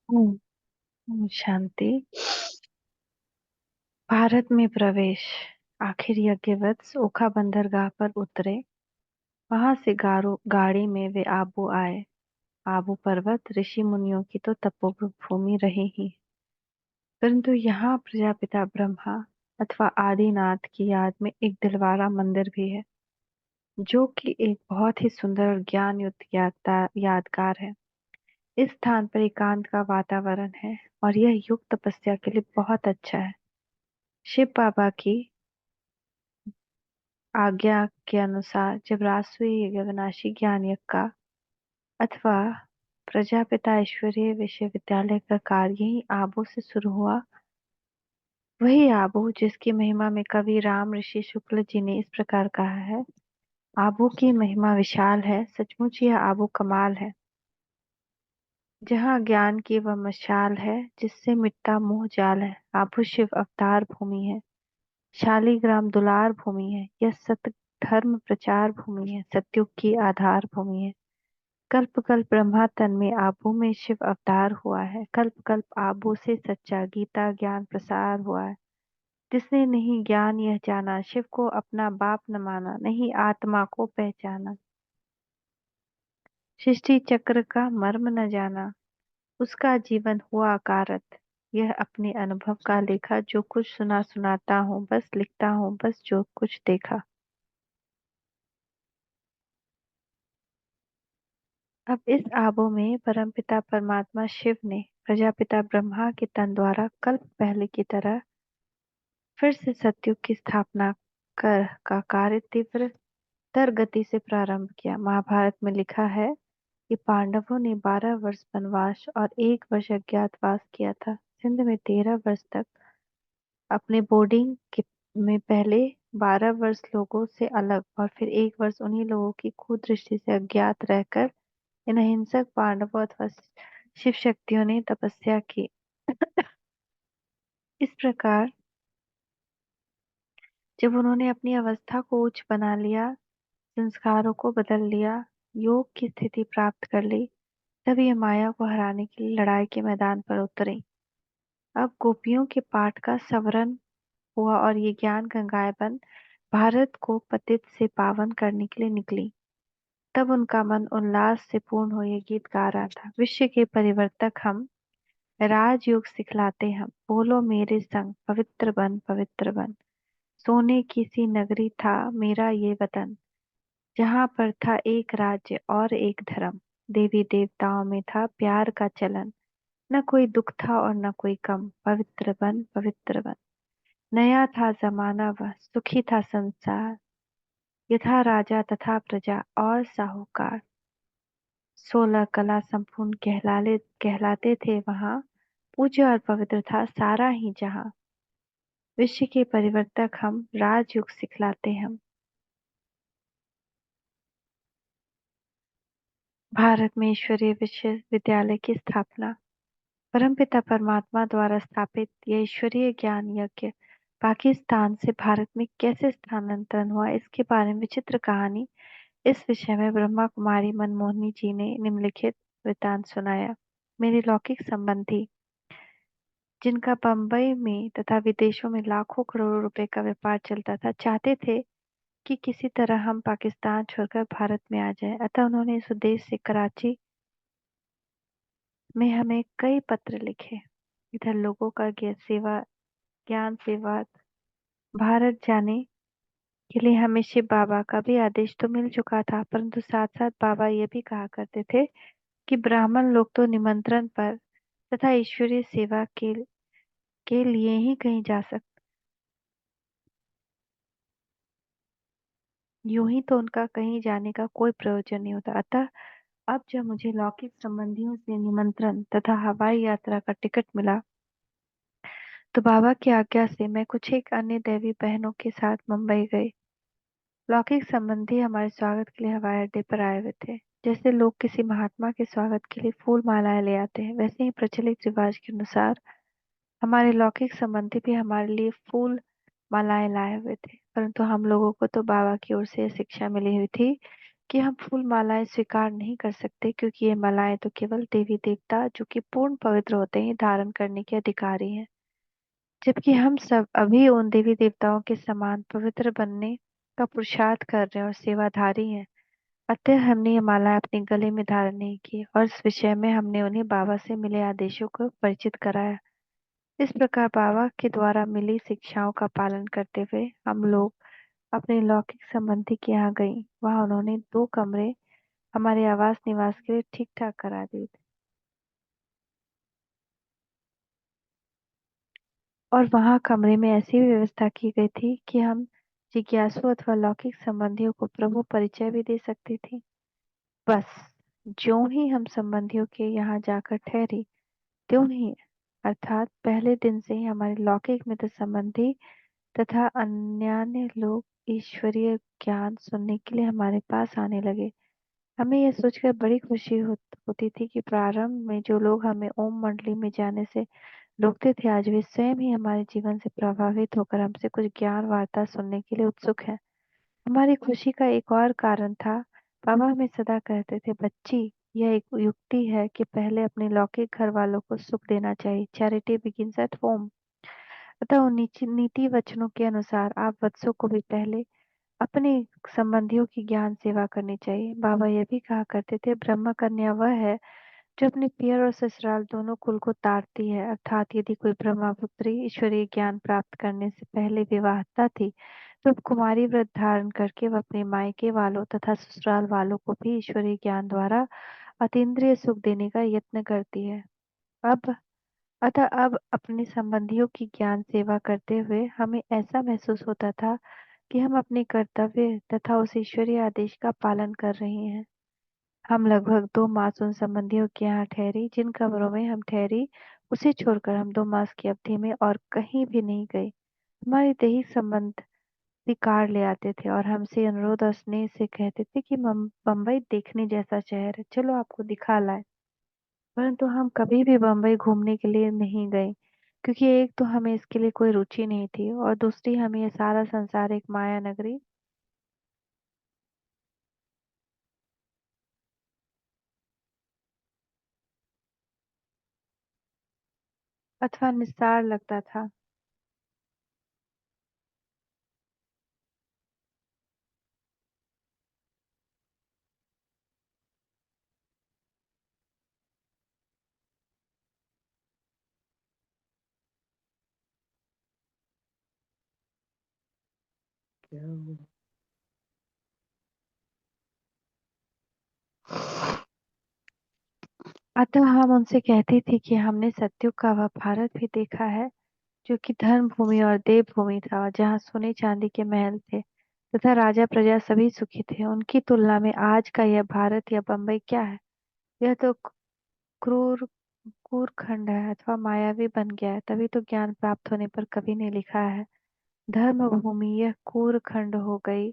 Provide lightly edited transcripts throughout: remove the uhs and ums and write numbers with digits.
ओम शांति। भारत में प्रवेश। आखिर यज्ञवत्स ओखा बंदरगाह पर उतरे। वहां से गाड़ी में वे आबू आए। आबू पर्वत ऋषि मुनियों की तो तपोभूमि रहे ही, परंतु यहाँ प्रजापिता ब्रह्मा अथवा आदिनाथ की याद में एक दिलवारा मंदिर भी है, जो कि एक बहुत ही सुंदर और ज्ञान युक्त यादगार है। इस स्थान पर एकांत का वातावरण है और यह युग तपस्या के लिए बहुत अच्छा है। शिव बाबा की आज्ञा के अनुसार जब राजसूय यज्ञ ज्ञान यज्ञ का अथवा प्रजापिता ईश्वरीय विश्वविद्यालय का कार्य यही आबू से शुरू हुआ, वही आबू जिसकी महिमा में कवि राम ऋषि शुक्ल जी ने इस प्रकार कहा है। आबू की महिमा विशाल है, सचमुच यह आबू कमाल है। जहाँ ज्ञान की वह मशाल है, जिससे मिटता मोह जाल है। आबू शिव अवतार भूमि है, शालिग्राम दुलार भूमि है। यह सत धर्म प्रचार भूमि है, सत्युग की आधार भूमि है। कल्प कल्प ब्रह्मा तन में आबू में शिव अवतार हुआ है। कल्प कल्प आबू से सच्चा गीता ज्ञान प्रसार हुआ है। जिसने नहीं ज्ञान यह जाना, शिव को अपना बाप न माना, नहीं आत्मा को पहचाना, सृष्टि चक्र का मर्म न जाना, उसका जीवन हुआ अकारत। यह अपने अनुभव का लेखा, जो कुछ सुना सुनाता हूँ, बस लिखता हूँ, बस जो कुछ देखा। अब इस आबू में परमपिता परमात्मा शिव ने प्रजापिता ब्रह्मा के तन द्वारा कल्प पहले की तरह फिर से सतयुग की स्थापना कर का कार्य तीव्र तर गति से प्रारंभ किया। महाभारत में लिखा है कि पांडवों ने 12 वर्ष वनवास और 1 वर्ष अज्ञातवास किया था। सिंध में 13 वर्ष तक अपने में पहले 12 वर्ष लोगों से अलग और फिर 1 वर्ष उन्हीं लोगों की कुदृष्टि से अज्ञात रहकर इन अहिंसक पांडवों अथवा शिव शक्तियों ने तपस्या की। इस प्रकार जब उन्होंने अपनी अवस्था को उच्च बना लिया, संस्कारों को बदल लिया, योग की स्थिति प्राप्त कर ली, तब ये माया को हराने के लिए लड़ाई के मैदान पर उतरी। अब गोपियों के पाठ का सवरण हुआ और ये ज्ञान गंगाएं बन भारत को पतित से पावन करने के लिए निकली। तब उनका मन उल्लास से पूर्ण हो ये गीत गा रहा था। विश्व के परिवर्तक हम, राजयोग सिखलाते हम, बोलो मेरे संग पवित्र बन। सोने की सी नगरी था मेरा ये वतन, जहाँ पर था एक राज्य और एक धर्म। देवी देवताओं में था प्यार का चलन, न कोई दुख था और न कोई कम। पवित्र बन। नया था जमाना वह, सुखी था संसार, यथा राजा तथा प्रजा और साहूकार। 16 कला संपूर्ण कहलाते थे वहाँ, पूज्य और पवित्र था सारा ही जहाँ। विश्व के परिवर्तक हम, राजयुग सिखलाते हम। भारत में ईश्वरीय विश्वविद्यालय की स्थापना। परमपिता परमात्मा द्वारा स्थापित यह ईश्वरीय ज्ञान यज्ञ पाकिस्तान से भारत में कैसे स्थानांतरण हुआ, इसके बारे में विचित्र कहानी। इस विषय में ब्रह्मा कुमारी मनमोहिनी जी ने निम्नलिखित वृतांत सुनाया। मेरे लौकिक संबंधी, जिनका बंबई में तथा विदेशों में लाखों करोड़ों रुपए का व्यापार चलता था, चाहते थे कि किसी तरह हम पाकिस्तान छोड़कर भारत में आ जाएं। अतः उन्होंने इस उद्देश्य से कराची में हमें कई पत्र लिखे। इधर लोगों का ज्ञान सेवा भारत जाने के लिए हमें शिव बाबा का भी आदेश तो मिल चुका था, परंतु साथ साथ बाबा ये भी कहा करते थे कि ब्राह्मण लोग तो निमंत्रण पर तथा ईश्वरीय सेवा के लिए ही कहीं जा सकते, यूं ही तो उनका कहीं जाने का कोई प्रयोजन नहीं होता। अतः अब जब मुझे लौकिक संबंधियों से निमंत्रण तथा हवाई यात्रा का टिकट मिला, तो बाबा की आज्ञा से मैं कुछ एक अन्य दैवी बहनों के साथ मुंबई गई। लौकिक संबंधी हमारे स्वागत के लिए हवाई अड्डे पर आए हुए थे। जैसे लोग किसी महात्मा के स्वागत के लिए फूल मालाएं ले आते हैं, वैसे ही प्रचलित रिवाज के अनुसार हमारे लौकिक संबंधी भी हमारे लिए फूल मालाएं लाए हुए थे। परंतु हम लोगों को तो बाबा की ओर से यह शिक्षा मिली हुई थी कि हम फूल मालाएं स्वीकार नहीं कर सकते, क्योंकि ये मालाएं तो केवल देवी देवता जो कि पूर्ण पवित्र होते ही धारण करने के अधिकारी हैं, जबकि हम सब अभी उन देवी देवताओं के समान पवित्र बनने का पुरुषार्थ कर रहे हैं और सेवाधारी हैं। अतः हमने ये माला अपने गले में धारण नहीं की, और इस विषय में हमने उन्हें बाबा से मिले आदेशों को परिचित कराया। इस प्रकार बाबा के द्वारा मिली शिक्षाओं का पालन करते हुए हम लोग अपने लौकिक संबंधी के यहाँ गई। वहां उन्होंने 2 कमरे हमारे आवास निवास के लिए ठीक ठाक करा दिए थे, और वहां कमरे में ऐसी भी व्यवस्था की गई थी कि हम जिज्ञासु अथवा लौकिक संबंधियों को प्रभु परिचय भी दे सकती थी। बस ज्यों ही हम संबंधियों के यहाँ जाकर ठहरी, त्यों ही अर्थात पहले दिन से ही हमारे लौकिक मित्र संबंधी तथा अन्यान्य लोग ईश्वरीय ज्ञान सुनने के लिए हमारे पास आने लगे। हमें यह सोचकर बड़ी खुशी होती थी कि प्रारंभ में जो लोग हमें ओम मंडली में जाने से रोकते थे, आज वे स्वयं ही हमारे जीवन से प्रभावित होकर हमसे कुछ ज्ञान वार्ता सुनने के लिए उत्सुक हैं। हमारी खुशी का एक और कारण था, बाबा हमें सदा कहते थे, बच्ची, यह एक युक्ति है कि पहले अपने लौकिक घर वालों को सुख देना चाहिए। Charity begins at home. अतः उन नीति वचनों के अनुसार आप बच्चों को भी पहले अपने संबंधियों की ज्ञान सेवा करनी चाहिए। बाबा यह भी कहा करते थे, ब्रह्म कन्या वह है जो अपने पियर और ससुराल दोनों कुल को तारती है। अर्थात यदि कोई ब्रह्मपुत्री ईश्वरीय ज्ञान प्राप्त करने से पहले विवाहता थी, तो अब कुमारी व्रत धारण करके वह अपने मायके वालों तथा ससुराल वालों को भी ईश्वरीय ज्ञान द्वारा अतीन्द्रिय सुख देने का यत्न करती है। अब अब अपने संबंधियों की ज्ञान सेवा करते हुए हमें ऐसा महसूस होता था कि हम अपने कर्तव्य तथा उस ईश्वरीय आदेश का पालन कर रहे हैं। हम लगभग 2 मास उन संबंधियों के यहाँ ठहरी जिन कमरों में हम ठहरी। उसे छोड़कर हम 2 मास की अवधि में और कहीं भी नहीं गए। हमारे दैहिक संबंध भी कार ले आते थे और हमसे अनुरोध और स्नेह से कहते थे कि बम्बई देखने जैसा शहर है, चलो आपको दिखा लाए। परंतु हम कभी भी बम्बई घूमने के लिए नहीं गए, क्योंकि एक तो हमें इसके लिए कोई रुचि नहीं थी, और दूसरी हमें यह सारा संसार एक माया नगरी अथवा निस्तार लगता था। क्या हुआ? अतः हम उनसे कहते थे कि हमने सत्युग का वह भारत भी देखा है, जो कि धर्म भूमि और देव भूमि था, जहाँ सोने चांदी के महल थे तथा राजा प्रजा सभी सुखी थे। उनकी तुलना में आज का यह भारत या बम्बई क्या है? यह तो क्रूर कूरखंड है अथवा मायावी बन गया है। तभी तो ज्ञान प्राप्त होने पर कभी नहीं लिखा है, धर्म भूमि यह कूरखंड हो गई।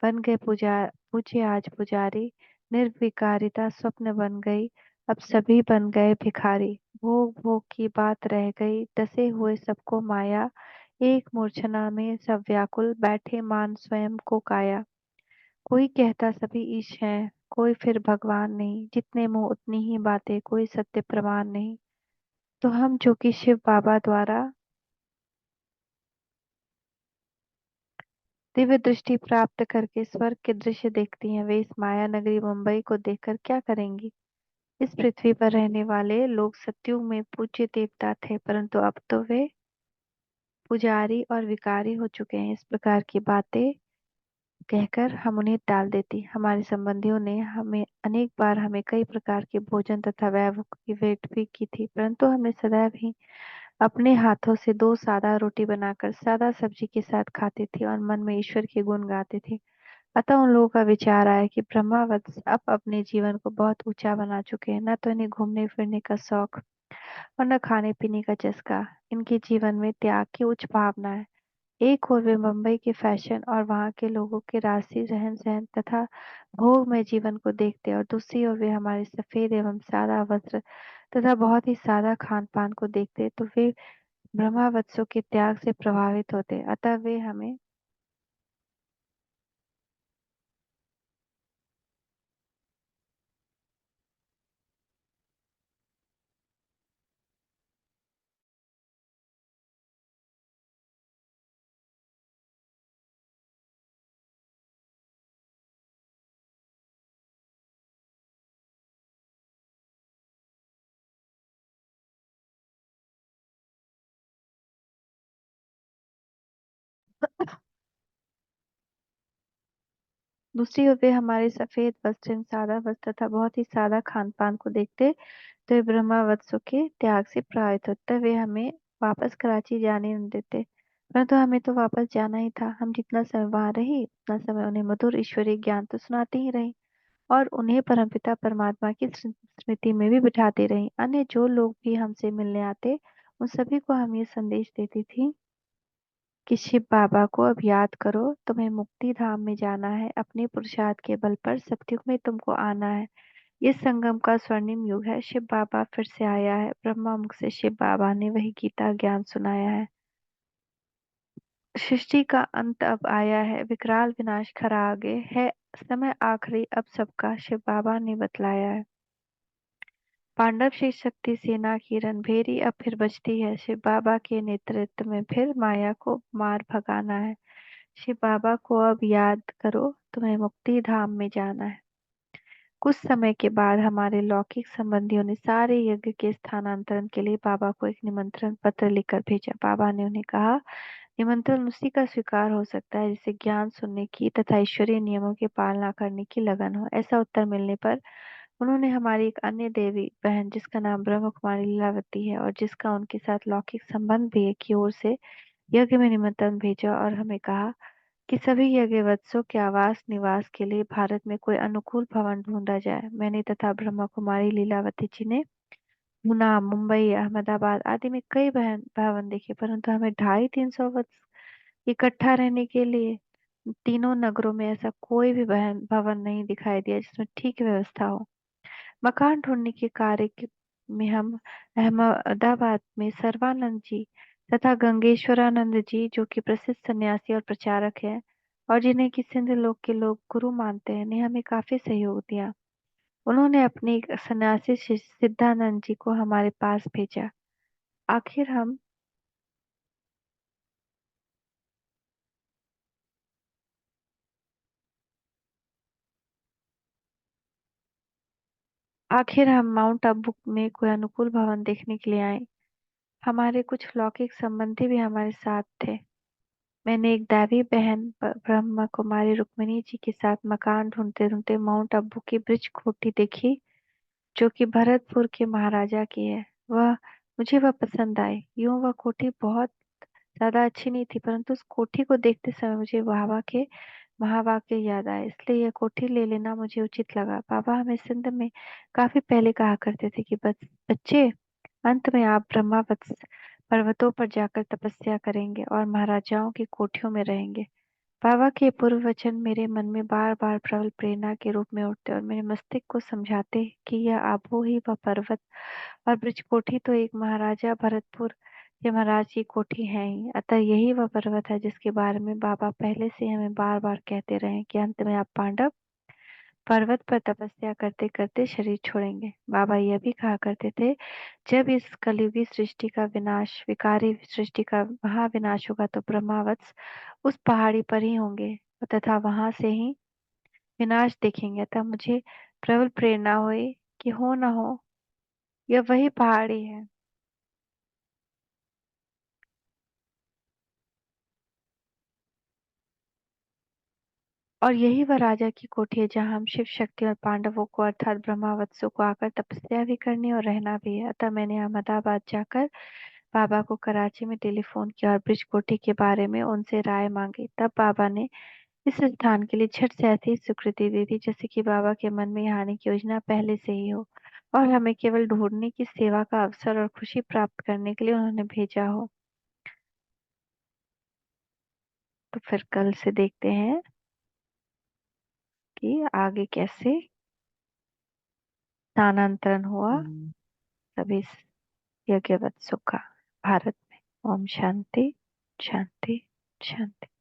बन गए पूजे आज पुजारी, निर्विकारिता स्वप्न बन गई। अब सभी बन गए भिखारी। भोग भोग की बात रह गई, डसे हुए सबको माया। एक मूर्छना में सब व्याकुल, बैठे मान स्वयं को काया। कोई कहता सभी ईश हैं, कोई फिर भगवान नहीं। जितने मुंह उतनी ही बातें, कोई सत्य प्रमाण नहीं। तो हम जो कि शिव बाबा द्वारा दिव्य दृष्टि प्राप्त करके स्वर्ग के दृश्य देखती हैं, वे इस माया नगरी मुंबई को देखकर क्या करेंगी? इस पृथ्वी पर रहने वाले लोग सत्युग में पूज्य देवता थे, परंतु अब तो वे पुजारी और विकारी हो चुके हैं। इस प्रकार की बातें कहकर हम उन्हें टाल देती। हमारे संबंधियों ने हमें अनेक बार हमें कई प्रकार के भोजन तथा वैभव की भेंट भी की थी, परंतु हमने सदैव ही अपने हाथों से 2 सादा रोटी बनाकर सादा सब्जी के साथ खाती थी और मन में ईश्वर के गुण गाती थी। अतः उन लोगों का विचार आया कि ब्रह्मावत्स अब अपने जीवन को बहुत ऊंचा बना चुके हैं। न तो इन्हें घूमने फिरने का शौक और न खाने पीने का चस्का। इनके जीवन में त्याग की उच्च भावना है। एक ओर वे मुंबई के फैशन और वहां के लोगों के राजसी रहन सहन तथा भोगमय जीवन को देखते, और दूसरी ओर वे हमारे सफेद एवं सादा वस्त्र तथा बहुत ही सादा खान पान को देखते, तो वे ब्रह्मावत्सों के त्याग से प्रभावित होते। अतः वे हमें दूसरी ओर वे हमारे सफेद वस्त्र, सादा वस्त्र तथा बहुत ही सादा खान पान को देखते तो वे ब्रह्मावत्सों के त्याग से प्रभावित होते। वे हमें वापस कराची जाने नहीं देते, परंतु हमें तो वापस जाना ही था। हम जितना समय वहां रहे उतना समय उन्हें मधुर ईश्वरीय ज्ञान तो सुनाते ही रहे और उन्हें परमपिता परमात्मा की स्मृति में भी बिठाती रही। अन्य जो लोग भी हमसे मिलने आते उन सभी को हम ये संदेश देती थी कि शिव बाबा को अब याद करो, तुम्हें मुक्ति धाम में जाना है, अपने पुरुषार्थ के बल पर सतयुग में तुमको आना है। ये संगम का स्वर्णिम युग है, शिव बाबा फिर से आया है। ब्रह्मा मुख से शिव बाबा ने वही गीता ज्ञान सुनाया है। सृष्टि का अंत अब आया है, विकराल विनाश खरा आगे है, समय आखिरी अब सबका शिव बाबा ने बतलाया है। पांडव शेष शक्ति सेना की रणभेरी अब फिर बजती है, शिव बाबा के नेतृत्व में फिर माया को मार भगाना है। शिव बाबा को अब याद करो, तुम्हें मुक्ति धाम में जाना है। कुछ समय के बाद हमारे लौकिक संबंधियों ने सारे यज्ञ के स्थानांतरण के लिए बाबा को एक निमंत्रण पत्र लिखकर भेजा। बाबा ने उन्हें कहा, निमंत्रण उसी का स्वीकार हो सकता है जिसे ज्ञान सुनने की तथा ईश्वरीय नियमों की पालना करने की लगन हो। ऐसा उत्तर मिलने पर उन्होंने हमारी एक अन्य देवी बहन जिसका नाम ब्रह्म कुमारी लीलावती है और जिसका उनके साथ लौकिक संबंध भी है की ओर से यज्ञ में निमंत्रण भेजा और हमें कहा कि सभी यज्ञवत्सों के आवास निवास के लिए भारत में कोई अनुकूल भवन ढूंढा जाए। मैंने तथा ब्रह्मा कुमारी लीलावती जी ने पूना, मुंबई, अहमदाबाद आदि में कई भवन देखे, परंतु हमें 250-300 वर्ष इकट्ठा रहने के लिए तीनों नगरों में ऐसा कोई भी भवन नहीं दिखाई दिया जिसमें ठीक व्यवस्था हो। मकान ढूंढने के में हम अहमदाबाद में सर्वानंद जी तथा गंगेश्वरानंद जी जो कि प्रसिद्ध सन्यासी और प्रचारक हैं और जिन्हें कि सिंध लोक के लोग गुरु मानते हैं, ने हमें काफी सहयोग दिया। उन्होंने अपने एक सन्यासी शिष्य सिद्धानंद जी को हमारे पास भेजा। आखिर हम आखिर हम माउंट आबू में कोई अनुकूल भवन देखने के लिए आए। हमारे कुछ लौकिक संबंधी भी हमारे साथ थे। मैंने एक दैवी बहन ब्रह्म कुमारी रुक्मिणी जी के साथ मकान ढूंढते ढूंढते माउंट आबू की ब्रिज कोठी देखी जो कि भरतपुर के महाराजा की है। वह मुझे वह पसंद आई। यूं वह कोठी बहुत ज्यादा अच्छी नहीं थी, परंतु उस कोठी को देखते समय मुझे वाहवा के महावाक्य याद आए, इसलिए यह कोठी ले लेना मुझे उचित लगा। बाबा हमें सिंध में काफी पहले कहा करते थे कि बच्चे, अंत में आप ब्रह्मावत्स पर्वतों पर जाकर तपस्या करेंगे और महाराजाओं की कोठियों में रहेंगे। बाबा के पूर्व वचन मेरे मन में बार बार प्रबल प्रेरणा के रूप में उठते और मेरे मस्तिष्क को समझाते कि यह आबो ही वह पर्वत और ब्रज कोठी तो एक महाराजा भरतपुर के महाराज की कोठी है ही। अतः यही वह पर्वत है जिसके बारे में बाबा पहले से हमें बार बार कहते रहे कि अंत में आप पांडव पर्वत पर तपस्या करते करते शरीर छोड़ेंगे। बाबा यह भी कहा करते थे, जब इस कलयुगी सृष्टि का विनाश, विकारी सृष्टि का महाविनाश होगा तो ब्रह्मावत्स उस पहाड़ी पर ही होंगे तथा वहां से ही विनाश देखेंगे। अतः मुझे प्रबल प्रेरणा हुई कि हो न हो यह वही पहाड़ी है और यही वह राजा की कोठी है जहाँ हम शिव शक्ति और पांडवों को अर्थात ब्रह्मावत्सों को आकर तपस्या भी करनी और रहना भी है। अतः मैंने अहमदाबाद जाकर बाबा को कराची में टेलीफोन किया और ब्रिज कोठी के बारे में उनसे राय मांगी। तब बाबा ने इस स्थान के लिए झट से ऐसी स्वीकृति दी थी जैसे कि बाबा के मन में यहाँ आने की योजना पहले से ही हो और हमें केवल ढूंढने की सेवा का अवसर और खुशी प्राप्त करने के लिए उन्होंने भेजा हो। तो फिर कल से देखते हैं कि आगे कैसे स्थानांतरण हुआ हम्म। सभी यज्ञवत्सों का भारत में। ओम शांति शांति शांति।